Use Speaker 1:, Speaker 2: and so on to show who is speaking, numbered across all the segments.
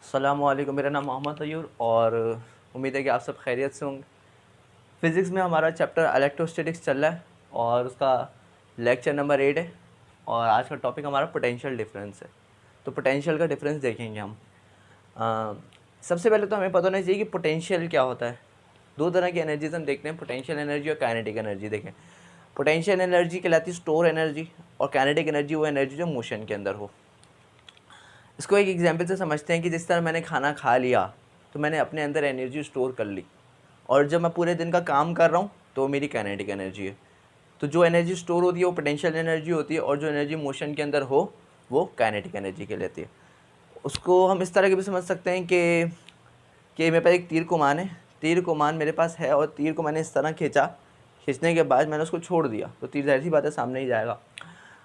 Speaker 1: अस्सलामुअलैकुम, मेरा नाम मोहम्मद तैयूर और उम्मीद है कि आप सब खैरियत से होंगे। फ़िज़िक्स में हमारा चैप्टर इलेक्ट्रोस्टैटिक्स चल रहा है और उसका लेक्चर नंबर 8 है और आज का टॉपिक हमारा पोटेंशियल डिफरेंस है। तो पोटेंशियल का डिफरेंस देखेंगे हम। अ, सबसे पहले तो हमें पता होना चाहिए कि पोटेंशियल क्या होता है। दो तरह की एनर्जीज हम देखते हैं, पोटेंशियल एनर्जी और काइनेटिक एनर्जी। देखें, पोटेंशियल एनर्जी कहलाती है स्टोर एनर्जी और काइनेटिक एनर्जी वो एनर्जी जो मोशन के अंदर हो। इसको एक एग्जांपल से समझते हैं कि जिस तरह मैंने खाना खा लिया तो मैंने अपने अंदर एनर्जी स्टोर कर ली और जब मैं पूरे दिन का काम कर रहा हूँ तो मेरी काइनेटिक एनर्जी है। तो जो एनर्जी स्टोर होती है वो पोटेंशियल एनर्जी होती है और जो एनर्जी मोशन के अंदर हो वो काइनेटिक एनर्जी कहलाती है। उसको हम इस तरह के भी समझ सकते हैं कि मेरे पास एक तीर कमान है, तीर कमान मेरे पास है और तीर को मैंने इस तरह खींचा, खींचने के बाद मैंने उसको छोड़ दिया तो तीर ज़ाहिर सी बात है सामने ही जाएगा।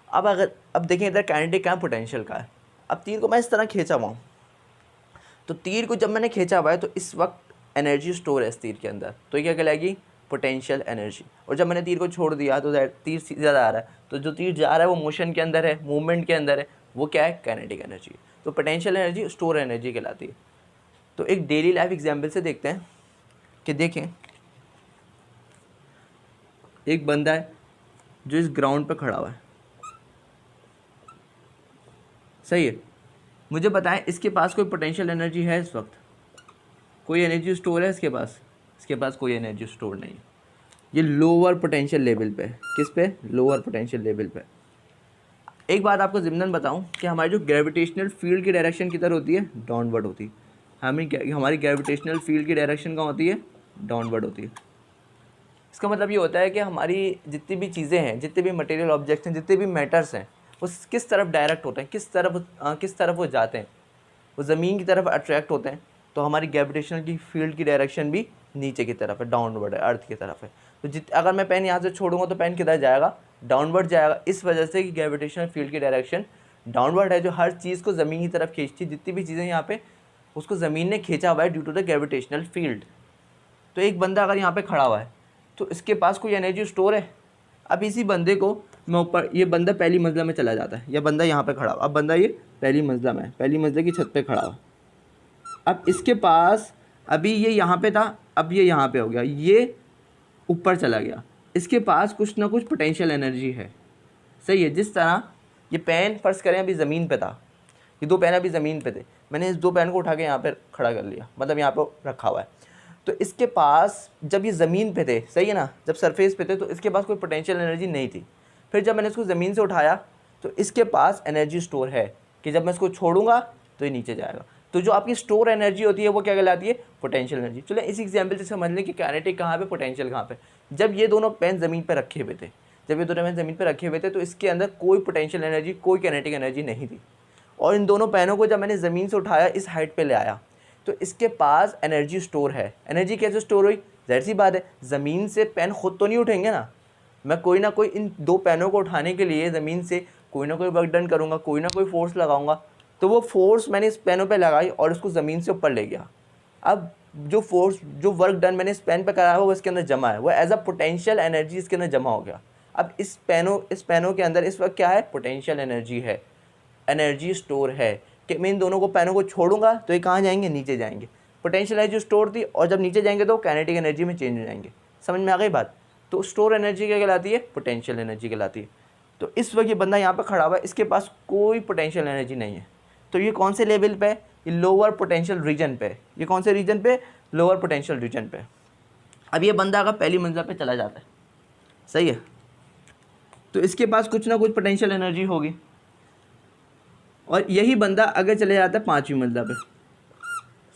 Speaker 1: अब देखें इधर काइनेटिक का पोटेंशियल का है। अब तीर को मैं इस तरह खींचा हुआ हूँ, तो तीर को जब मैंने खींचा हुआ है तो इस वक्त एनर्जी स्टोर है इस तीर के अंदर, तो ये क्या कहलाएगी? Potential energy. और जब मैंने तीर को छोड़ दिया तो तीर सीधा जा रहा है, तो जो तीर जा रहा है वो मोशन के अंदर है, मूवमेंट के अंदर है, वो क्या है? Kinetic energy. तो पोटेंशियल एनर्जी स्टोर एनर्जी कहलाती है। तो एक डेली लाइफ एग्जाम्पल से देखते हैं कि देखें, एक बंदा है जो इस ग्राउंड पर खड़ा हुआ है, सही है। मुझे बताएं इसके पास कोई पोटेंशियल एनर्जी है इस वक्त? कोई एनर्जी स्टोर है इसके पास? इसके पास कोई एनर्जी स्टोर नहीं है। ये लोअर पोटेंशियल लेवल पे है। किस पे? लोअर पोटेंशियल लेवल पे। एक बात आपको ज़िम्नन बताऊं कि हमारी जो ग्रेविटेशनल फील्ड की डायरेक्शन किधर होती है? डाउनवर्ड होती है। हमारी ग्रेविटेशनल फील्ड की डायरेक्शन कहाँ होती है? डाउनवर्ड होती है। इसका मतलब ये होता है कि हमारी जितनी भी चीज़ें हैं, जितने भी मटेरियल ऑब्जेक्ट्स हैं, जितने भी मैटर्स हैं, वो किस तरफ डायरेक्ट होते हैं, किस तरफ वो जाते हैं? वो ज़मीन की तरफ अट्रैक्ट होते हैं। तो हमारी ग्रेविटेशनल की फील्ड की डायरेक्शन भी नीचे की तरफ है, डाउनवर्ड है, अर्थ की तरफ है। तो अगर मैं पेन यहाँ से छोड़ूंगा तो पेन किधर जाएगा? डाउनवर्ड जाएगा। इस वजह से कि ग्रेविटेशनल फील्ड की डायरेक्शन डाउनवर्ड है, जो हर चीज़ को ज़मीन की तरफ खींचती है। जितनी भी चीज़ें यहाँ पे, उसको ज़मीन ने खींचा हुआ है due to the gravitational field. तो एक बंदा अगर यहाँ पे खड़ा हुआ है तो इसके पास कोई एनर्जी स्टोर है? अब इसी बंदे को मैं ऊपर, ये बंदा पहली मंजिला में चला जाता है, या बंदा यहाँ पे खड़ा हुआ, अब बंदा ये पहली मंजिला में, पहली मंजिला की छत पे खड़ा हुआ। अब इसके पास, अभी ये यहाँ पे था, अब ये यहाँ पे हो गया, ये ऊपर चला गया। इसके पास कुछ ना कुछ पोटेंशियल एनर्जी है, सही है। जिस तरह ये पेन फर्ज करें अभी ज़मीन पे था, ये दो पेन अभी ज़मीन पे थे, मैंने इस दो पेन को उठा के यहाँ पे खड़ा कर लिया, मतलब यहाँ पे रखा हुआ है। तो इसके पास जब ये ज़मीन पे थे, सही है ना, जब सरफेस पे थे तो इसके पास कोई पोटेंशियल एनर्जी नहीं थी। फिर जब मैंने इसको ज़मीन से उठाया तो इसके पास एनर्जी स्टोर है कि जब मैं इसको छोड़ूंगा तो ये नीचे जाएगा। तो जो आपकी स्टोर एनर्जी होती है वो क्या कहलाती है? Potential energy. चलो इस एग्जाम्पल से समझ लें कि काइनेटिक कहाँ पे, पोटेंशियल कहाँ पे। जब ये दोनों पेन ज़मीन पर रखे हुए थे, जब ये दोनों पेन ज़मीन पर रखे हुए थे तो इसके अंदर कोई पोटेंशियल एनर्जी, कोई काइनेटिक एनर्जी नहीं थी। और इन दोनों पेनों को जब मैंने ज़मीन से उठाया, इस हाइट पे ले आया, तो इसके पास एनर्जी स्टोर है। एनर्जी कैसे स्टोर हुई? ज़ाहिर सी बात है, ज़मीन से पेन खुद तो नहीं उठेंगे ना, मैं कोई ना कोई इन दो पेनों को उठाने के लिए ज़मीन से कोई ना कोई वर्क डन करूँगा, कोई ना कोई फोर्स लगाऊंगा। तो वो फोर्स मैंने इस पेनों पे लगाई और इसको ज़मीन से ऊपर ले गया। अब जो फोर्स, जो वर्क डन मैंने इस पेन पे कराया वो इसके अंदर जमा है, वो एज अ पोटेंशियल एनर्जी इसके अंदर जमा हो गया। अब इस पेनों के अंदर इस वक्त क्या है? पोटेंशियल एनर्जी है, एनर्जी स्टोर है। कि मैं इन दोनों को पेनों को छोड़ूंगा तो ये कहाँ जाएंगे? नीचे जाएंगे। पोटेंशियल एनर्जी स्टोर थी और जब नीचे जाएंगे तो काइनेटिक एनर्जी में चेंज हो जाएंगे। समझ में आ गई बात? तो स्टोर एनर्जी क्या कहलाती है? पोटेंशियल एनर्जी कहलाती है। तो इस वक्त ये बंदा यहाँ पर खड़ा हुआ है, इसके पास कोई पोटेंशियल एनर्जी नहीं है। तो ये कौन से लेवल पे है? ये लोअर पोटेंशियल रीजन पे है। ये कौन से रीजन पे? लोअर पोटेंशियल रीजन पे। अब ये बंदा अगर पहली मंजिल पे चला जाता है, सही है, तो इसके पास कुछ ना कुछ पोटेंशियल एनर्जी होगी। और यही बंदा अगर चले जाता है पाँचवीं मंजिला पे,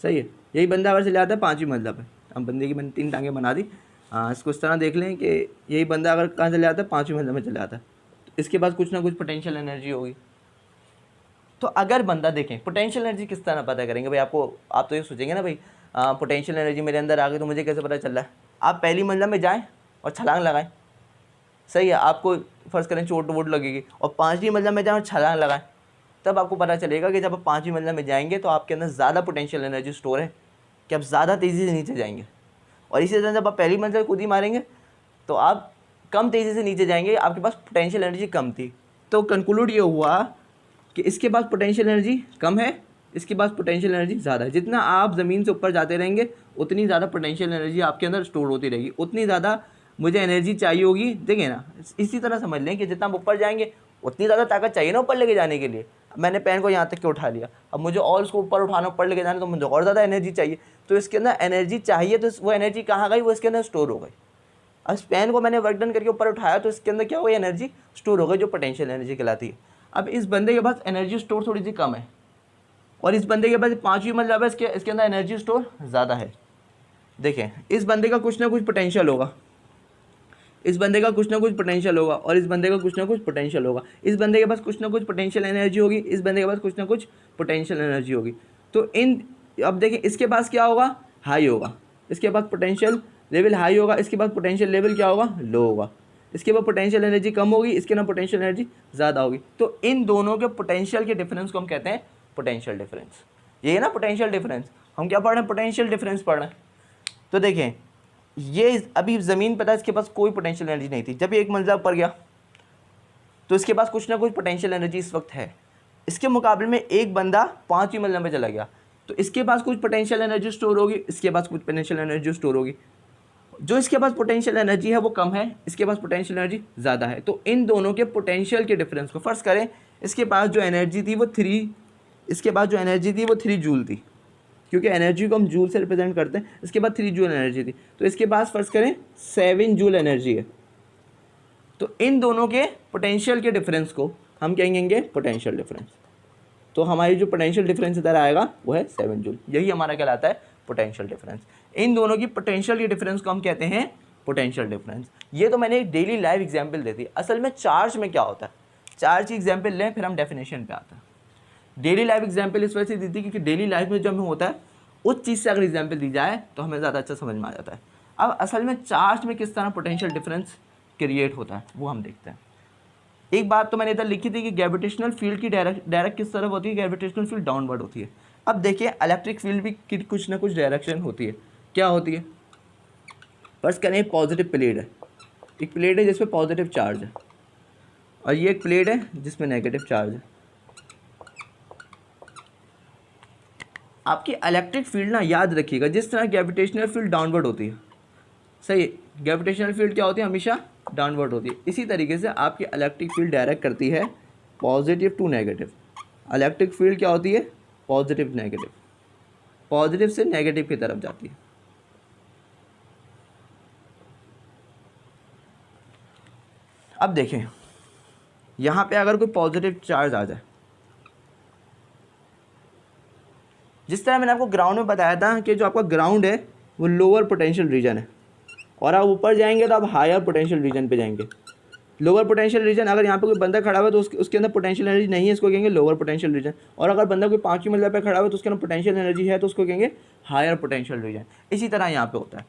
Speaker 1: सही है, यही बंदा अगर चले जाता है पाँचवीं मंजिला पे, अब बंदे की मैंने 3 टांगें बना दी। इसको इस तरह देख लें कि यही बंदा अगर कहाँ चले जाता है? पाँचवीं मंजिला में चले जाता है, तो इसके पास कुछ ना कुछ पोटेंशियल एनर्जी होगी। तो अगर बंदा, देखें पोटेंशियल एनर्जी किस तरह पता करेंगे भाई? आप तो ये सोचेंगे ना भाई, पोटेंशियल एनर्जी मेरे अंदर आ गई तो मुझे कैसे पता चल रहा है? आप पहली मंजिला में जाएँ और छलांग लगाएं, सही है, आपको फ़र्ज़ करें चोट वोट लगेगी, और पाँचवीं मंजिला में जाएँ और छलांग लगाएं, तब आपको पता चलेगा कि जब आप पाँचवीं मंजिला में जाएंगे तो आपके अंदर ज़्यादा पोटेंशियल एनर्जी स्टोर है, कि आप ज़्यादा तेज़ी से नीचे जाएंगे। और इसी तरह जब आप पहली मंजिल कूद ही मारेंगे तो आप कम तेज़ी से नीचे जाएंगे, आपके पास पोटेंशियल एनर्जी कम थी। तो कंक्लूड ये हुआ कि इसके पास पोटेंशियल एनर्जी कम है, इसके पास पोटेंशियल एनर्जी ज़्यादा है। जितना आप ज़मीन से ऊपर जाते रहेंगे उतनी ज़्यादा पोटेंशियल एनर्जी आपके अंदर स्टोर होती रहेगी, उतनी ज़्यादा मुझे एनर्जी चाहिए होगी। देखिए ना, इसी तरह समझ लें कि जितना आप ऊपर जाएंगे उतनी ज़्यादा ताकत चाहिए ना ऊपर लेके जाने के लिए। मैंने पेन को यहाँ तक के उठा लिया, अब मुझे और उसको ऊपर उठाना, ऊपर लेके जाना, तो मुझे और ज़्यादा एनर्जी चाहिए। तो इसके अंदर एनर्जी चाहिए, तो वो एनर्जी कहाँ गई? वो इसके अंदर स्टोर हो गई। अब इस पेन को मैंने वर्क डन करके ऊपर उठाया तो इसके अंदर क्या हो गई? एनर्जी स्टोर हो गई, जो पोटेंशियल एनर्जी कहलाती है। अब इस बंदे के पास एनर्जी स्टोर थोड़ी सी कम है और इस बंदे के पास 5वीं मतलब है, इसके अंदर एनर्जी स्टोर ज़्यादा है। देखें, इस बंदे का कुछ ना कुछ पोटेंशियल होगा, इस बंदे का कुछ ना कुछ पोटेंशियल होगा और इस बंदे का कुछ ना कुछ पोटेंशियल होगा। इस बंदे के पास कुछ ना कुछ पोटेंशियल एनर्जी होगी, इस बंदे के पास कुछ ना कुछ पोटेंशियल एनर्जी होगी। तो अब देखें, इसके पास क्या होगा? हाई होगा। इसके पास पोटेंशियल लेवल हाई होगा, इसके पास पोटेंशियल लेवल क्या होगा? लो होगा। इसके पास पोटेंशियल एनर्जी कम होगी, इसके ना पोटेंशियल एनर्जी ज़्यादा होगी। तो इन दोनों के पोटेंशियल के डिफरेंस को हम कहते हैं पोटेंशियल डिफरेंस। ये है ना पोटेंशियल डिफरेंस। हम क्या पढ़ रहे हैं? पोटेंशियल डिफरेंस पढ़ रहे हैं। तो देखें, ये अभी ज़मीन पता है इसके पास कोई पोटेंशियल एनर्जी नहीं थी। जब ये एक मंजिला ऊपर गया तो इसके पास कुछ ना कुछ पोटेंशियल एनर्जी इस वक्त है। इसके मुकाबले में एक बंदा 5वीं मंजिल में चला गया तो इसके पास कुछ पोटेंशियल एनर्जी स्टोर होगी, इसके पास कुछ पोटेंशियल एनर्जी स्टोर होगी। जो इसके पास पोटेंशियल एनर्जी है वो कम है, इसके पास पोटेंशियल एनर्जी ज़्यादा है। तो इन दोनों के पोटेंशियल के डिफरेंस को फ़र्ज़ करें, इसके पास जो एनर्जी थी वो 3 जूल थी, क्योंकि एनर्जी को हम जूल से रिप्रेजेंट करते हैं। इसके बाद 3 जूल एनर्जी थी, तो इसके पास फ़र्ज़ करें 7 जूल एनर्जी है। तो इन दोनों के पोटेंशियल के डिफरेंस को हम कहेंगे पोटेंशियल डिफरेंस। तो हमारी जो पोटेंशियल डिफरेंस इधर आएगा वो है 7 जूल। यही हमारा कहलाता है पोटेंशियल डिफरेंस। इन दोनों की पोटेंशियल के डिफरेंस को हम कहते हैं पोटेंशियल डिफरेंस। ये तो मैंने एक डेली लाइव एग्जाम्पल दे दी। असल में चार्ज में क्या होता है, चार्ज की एग्जाम्पल लें फिर हम डेफिनेशन पे आते हैं। डेली लाइफ एग्जाम्पल इस वजह से दी थी क्योंकि डेली लाइफ में जो हमें होता है उस चीज़ से अगर एग्जाम्पल दी जाए तो हमें ज़्यादा अच्छा समझ में आ जाता है। अब असल में चार्ज में किस तरह पोटेंशियल डिफरेंस क्रिएट होता है वो हम देखते हैं। एक बात तो मैंने इधर लिखी थी कि ग्रेविटेशनल फील्ड की डायरेक्ट किस तरफ होती है? ग्रेविटेशनल फील्ड डाउनवर्ड होती है। अब देखिए, इलेक्ट्रिक फील्ड भी की कुछ ना कुछ डायरेक्शन होती है। क्या होती है? फर्स्ट करें, पॉजिटिव प्लेट है, एक प्लेट है जिसमें पॉजिटिव चार्ज है और ये एक प्लेट है जिसमें नेगेटिव चार्ज है। आपकी इलेक्ट्रिक फील्ड ना याद रखिएगा, जिस तरह ग्रेविटेशनल फील्ड डाउनवर्ड होती है, सही है, ग्रेविटेशनल फील्ड क्या होती है? हमेशा डाउनवर्ड होती है। इसी तरीके से आपकी इलेक्ट्रिक फील्ड डायरेक्ट करती है positive to negative. Electric field क्या होती है? पॉजिटिव नेगेटिव, पॉजिटिव से नेगेटिव की तरफ जाती है। अब देखें, यहाँ पे अगर कोई पॉजिटिव चार्ज आ जाए, जिस तरह मैंने आपको ग्राउंड में बताया था कि जो आपका ग्राउंड है वो लोअर पोटेंशियल रीजन है और आप ऊपर जाएंगे तो आप हायर पोटेंशियल रीजन पे जाएंगे। लोअर पोटेंशियल रीजन, अगर यहाँ पे कोई बंदा खड़ा हुआ है तो उसके अंदर पोटेंशियल एनर्जी नहीं है, इसको कहेंगे लोअर पोटेंशियल रीजन। और अगर बंदा कोई 5वीं मंजिल पे खड़ा हुआ है तो उसके अंदर पोटेंशियल एनर्जी है तो उसको कहेंगे हायर पोटेंशियल रीजन। इसी तरह यहाँ पे होता है,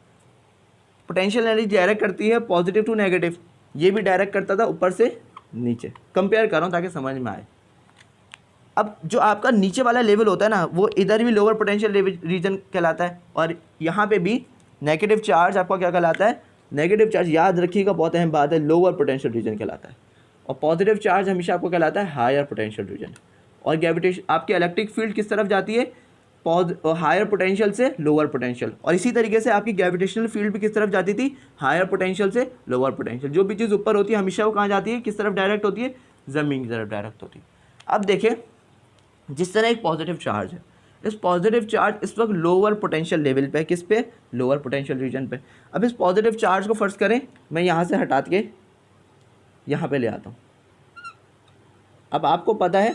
Speaker 1: पोटेंशियल एनर्जी डायरेक्ट करती है पॉजिटिव टू नेगेटिव, ये भी डायरेक्ट करता था ऊपर से नीचे। कंपेयर कर रहा हूँ ताकि समझ में आए। अब जो आपका नीचे वाला लेवल होता है ना, वो इधर भी लोअर पोटेंशियल रीजन कहलाता है और यहाँ पे भी नेगेटिव चार्ज आपका क्या कहलाता है? नेगेटिव चार्ज, याद रखिएगा, बहुत अहम बात है, लोअर पोटेंशियल रीजन कहलाता है। और पॉजिटिव चार्ज हमेशा आपको कहलाता है हायर पोटेंशियल रीजन। और ग्रेविटेशन, आपकी इलेक्ट्रिक फील्ड किस तरफ जाती है? हायर पोटेंशियल से लोअर पोटेंशियल। और इसी तरीके से आपकी ग्रेविटेशनल फील्ड भी किस तरफ जाती थी? हायर पोटेंशियल से लोअर पोटेंशियल। जो भी चीज़ ऊपर होती है हमेशा वो कहाँ जाती है? किस तरफ डायरेक्ट होती है? ज़मीन की तरफ डायरेक्ट होती है। अब देखें, जिस तरह एक पॉजिटिव चार्ज है, इस पॉजिटिव चार्ज इस वक्त लोअर पोटेंशियल लेवल पे, किस पे? लोअर पोटेंशियल रीजन पे। अब इस पॉजिटिव चार्ज को फर्स्ट करें, मैं यहाँ से हटा के यहाँ पे ले आता हूँ। अब आपको पता है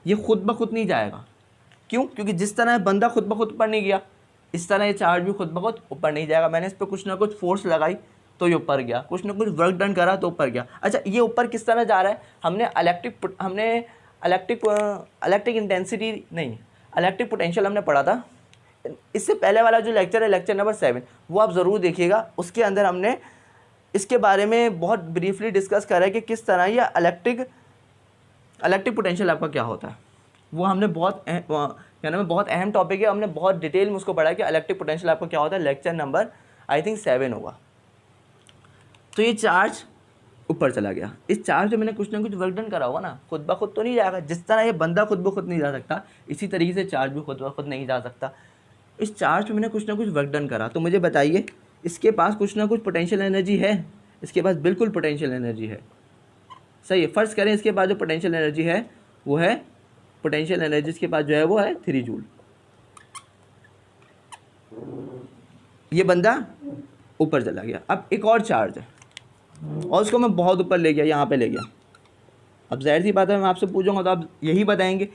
Speaker 1: ये खुद ब खुद नहीं जाएगा। क्यों? क्योंकि जिस तरह बंदा खुद ब खुद ऊपर नहीं गया, इस तरह ये चार्ज भी खुद ब खुद ऊपर नहीं जाएगा। मैंने इस पर कुछ ना कुछ फोर्स लगाई तो ये ऊपर गया, कुछ ना कुछ वर्क डन करा तो ऊपर गया। अच्छा, ये ऊपर किस तरह जा रहा है? हमने इलेक्ट्रिक इंटेंसिटी नहीं, इलेक्ट्रिक पोटेंशियल हमने पढ़ा था। इससे पहले वाला जो लेक्चर है, लेक्चर नंबर 7, वो आप ज़रूर देखिएगा। उसके अंदर हमने इसके बारे में बहुत ब्रीफली डिस्कस करा है कि किस तरह ये इलेक्ट्रिक पोटेंशियल आपका क्या होता है। वो हमने बहुत अहम टॉपिक है, हमने बहुत डिटेल में उसको पढ़ा है कि इलेक्ट्रिक पोटेंशियल आपका क्या होता है। लेक्चर नंबर आई थिंक 7 होगा। तो ये चार्ज ऊपर चला गया। इस चार्ज में मैंने कुछ ना कुछ वर्क डन करा होगा ना, खुद ब खुद तो नहीं जाएगा। जिस तरह ये बंदा खुद ब खुद नहीं जा सकता, इसी तरीके से चार्ज भी खुद ब खुद नहीं जा सकता। इस चार्ज में मैंने कुछ ना कुछ वर्क डन करा, तो मुझे बताइए इसके पास कुछ ना कुछ पोटेंशियल एनर्जी है? इसके पास बिल्कुल पोटेंशियल एनर्जी है, सही है। फर्स्ट करें इसके पास जो पोटेंशियल एनर्जी है वो है, पोटेंशियल एनर्जी इसके पास जो है वो है 3 जूल। ये बंदा ऊपर चला गया। अब एक और चार्ज है और उसको मैं बहुत ऊपर ले गया, यहाँ पे ले गया। अब जाहिर सी बात है, मैं आपसे पूछूंगा तो आप यही बताएंगे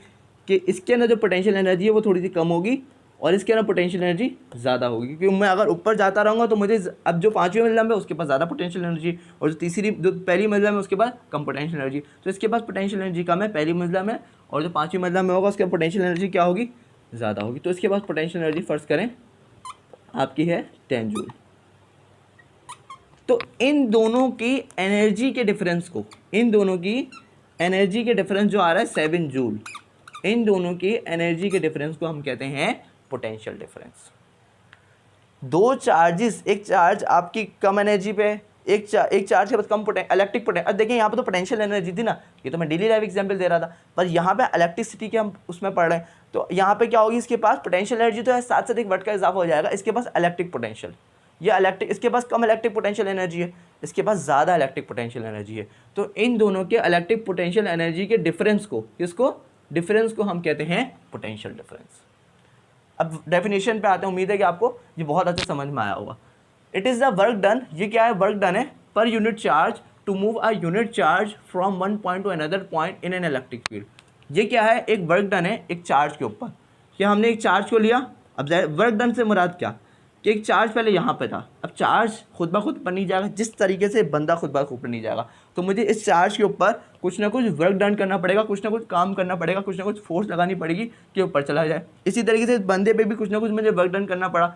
Speaker 1: कि इसके अंदर जो पोटेंशियल एनर्जी है वो थोड़ी सी कम होगी और इसके अंदर पोटेंशियल एनर्जी ज़्यादा होगी, क्योंकि मैं अगर ऊपर जाता रहूँगा तो मुझे अब जो 5वीं मंजिला में उसके पास ज़्यादा पोटेंशियल एनर्जी और जो पहली मंजिला में उसके पास कम पोटेंशियल एनर्जी। तो इसके पास पोटेंशियल एनर्जी कम है पहली मंजिला में, और जो 5वीं मंजिला में होगा उसके पोटेंशियल एनर्जी क्या होगी? ज़्यादा होगी। तो इसके पास पोटेंशियल एनर्जी फ़र्ज़ करें आपकी है 10 जूल। तो इन दोनों की एनर्जी के डिफरेंस को, इन दोनों की एनर्जी के डिफरेंस जो आ रहा है 7 जूल, इन दोनों की एनर्जी के डिफरेंस को हम कहते हैं पोटेंशियल डिफरेंस। दो चार्जेस, एक चार्ज आपकी कम एनर्जी पे, एक चार्ज के पास कम इलेक्ट्रिक पोटेंशियल। अब देखिए यहाँ पे तो पोटेंशियल एनर्जी थी ना, ये तो मैं डेली लाइफ एग्जांपल दे रहा था, पर यहाँ पे इलेक्ट्रिसिटी के हम उसमें पढ़ रहे हैं। तो यहाँ पे क्या होगी, इसके पास पोटेंशियल एनर्जी तो है, साथ साथ एक वर्ट का इजाफा हो जाएगा, इसके पास इलेक्ट्रिक पोटेंशियल, ये इलेक्ट्रिक, इसके पास कम इलेक्ट्रिक पोटेंशियल एनर्जी है, इसके पास ज़्यादा इलेक्ट्रिक पोटेंशियल एनर्जी है। तो इन दोनों के इलेक्ट्रिक पोटेंशियल एनर्जी के डिफरेंस को, किसको? डिफरेंस को हम कहते हैं पोटेंशियल डिफरेंस। अब डेफिनेशन पे आते हैं, उम्मीद है कि आपको ये बहुत अच्छे समझ में आया होगा। It is the work done, ये क्या है? वर्क डन है per unit charge to move a unit charge from one point to another point in an electric field. ये क्या है? एक वर्क डन है एक चार्ज के ऊपर, क्या हमने एक चार्ज को लिया। अब वर्क डन से मुराद क्या कि एक चार्ज पहले यहाँ पे था, अब चार्ज खुद ब खुद ऊपर नहीं जाएगा, जिस तरीके से बंदा खुद ब खुद ऊपर नहीं जाएगा, तो मुझे इस चार्ज के ऊपर कुछ ना कुछ वर्क डन करना पड़ेगा, कुछ ना कुछ काम करना पड़ेगा, कुछ ना कुछ फोर्स लगानी पड़ेगी कि ऊपर चला जाए। इसी तरीके से इस बंदे पे भी कुछ ना कुछ मुझे वर्क डन करना पड़ा,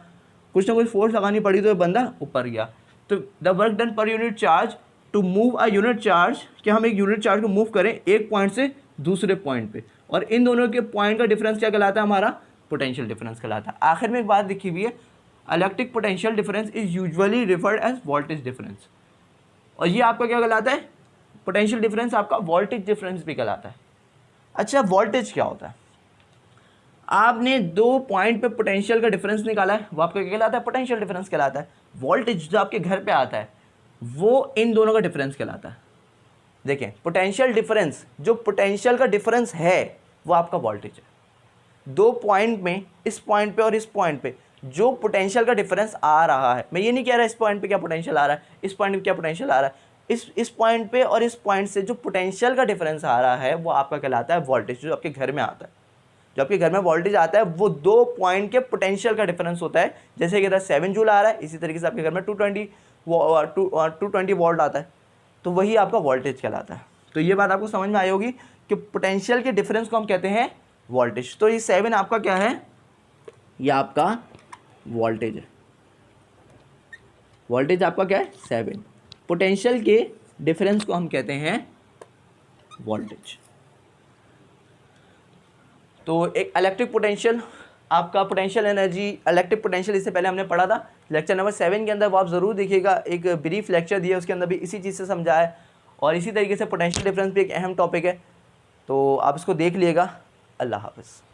Speaker 1: कुछ ना कुछ फोर्स लगानी पड़ी, तो ये बंदा ऊपर गया। तो the work done per unit charge to move a unit charge, कि हम एक यूनिट चार्ज को मूव करें एक पॉइंट से दूसरे पॉइंट पे, और इन दोनों के पॉइंट का डिफरेंस क्या कहलाता है? हमारा पोटेंशियल डिफरेंस कहलाता है। आखिर में एक बात लिखी हुई है, electric potential difference is usually referred as voltage difference, और ये आपका क्या कहलाता है? पोटेंशियल डिफरेंस आपका वोल्टेज डिफरेंस भी कहलाता है। अच्छा, वोल्टेज क्या होता है? आपने दो पॉइंट पे पोटेंशियल का डिफरेंस निकाला है, वो आपका क्या कहलाता है? पोटेंशियल डिफरेंस कहलाता है। वोल्टेज जो आपके घर पे आता है वो इन दोनों का डिफरेंस कहलाता है। देखें, पोटेंशियल डिफरेंस, जो पोटेंशियल का डिफरेंस है वो आपका वोल्टेज है। दो पॉइंट में, इस पॉइंट पे और इस पॉइंट पे जो पोटेंशियल का डिफरेंस आ रहा है, मैं ये नहीं कह रहा इस पॉइंट पे क्या पोटेंशियल आ रहा है, इस पॉइंट पे क्या पोटेंशियल आ रहा है, इस पॉइंट पे और इस पॉइंट से जो पोटेंशियल का डिफरेंस आ रहा है वो आपका कहलाता है वोल्टेज। जो आपके घर में आता है, जो आपके घर में वोल्टेज आता है वो दो पॉइंट के पोटेंशियल का डिफरेंस होता है। जैसे कि इधर 7 जूल आ रहा है, इसी तरीके से आपके घर में 220 वोल्ट आता है, तो वही आपका वोल्टेज कहलाता है। तो ये बात आपको समझ में आई होगी कि पोटेंशियल के डिफरेंस को हम कहते हैं वोल्टेज। तो ये 7 आपका क्या है? ये आपका वोल्टेज है। वोल्टेज आपका क्या है? 7। पोटेंशियल के डिफरेंस को हम कहते हैं वोल्टेज। तो एक इलेक्ट्रिक पोटेंशियल, आपका पोटेंशियल एनर्जी, इलेक्ट्रिक पोटेंशियल, इससे पहले हमने पढ़ा था लेक्चर नंबर 7 के अंदर, वो आप ज़रूर देखिएगा, एक ब्रीफ लेक्चर दिया, उसके अंदर भी इसी चीज़ से समझाया है। और इसी तरीके से पोटेंशियल डिफरेंस भी एक अहम टॉपिक है, तो आप इसको देख लीजिएगा। अल्लाह हाफ़िज़।